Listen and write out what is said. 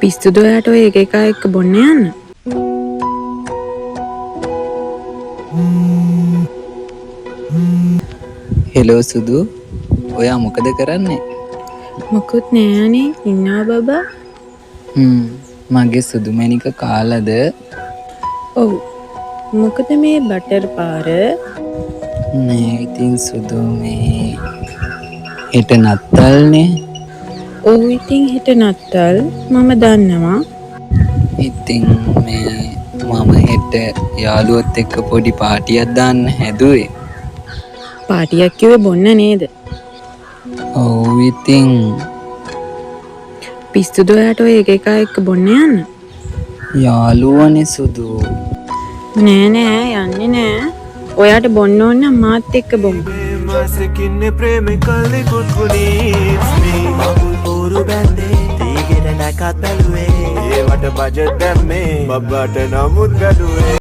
පිස්සුද ඔයාට ඔය එක එකා එක්ක බොන්න යන්න? හෙලෝ සුදු, ඔයා මොකද කරන්නේ? මොකුත් නෑනේ ඉන්නවා බබා. මගේ සුදු මැණික කාලද? ඔව්. මොකද මේ බටර් පාර? නෑ ඉතින් සුදු මේ හෙට නත්තල්නේ. ඔව් ඉතින් හෙට නත්තල් මම දන්නවා. ඉතින් මේ මම හෙට යාළුවොත් එක්ක පොඩි පාටියක් දාන්න හැදුවේ. පාටියක් කිව්වේ බොන්න නේද? ඔව් ඉතින් පිස්සුද ඔයාට ඔය එක එකා එක්ක බොන්න යන්න? යාළුවනේ සුදු. නෑ නෑ යන්නේ නෑ. ඔයාට බොන්න ඕන නම් මාත් එක්ක බොමු. මාසෙකින්නේ ප්‍රේමිකල්ලි කුත්කුණීස්මි මගුල් පෝරු බැන්දේ තීගෙන නැකත් බැලුවේ ඒවට බජට් දැම්මේ බබ්බට නමුත් බැලුවේ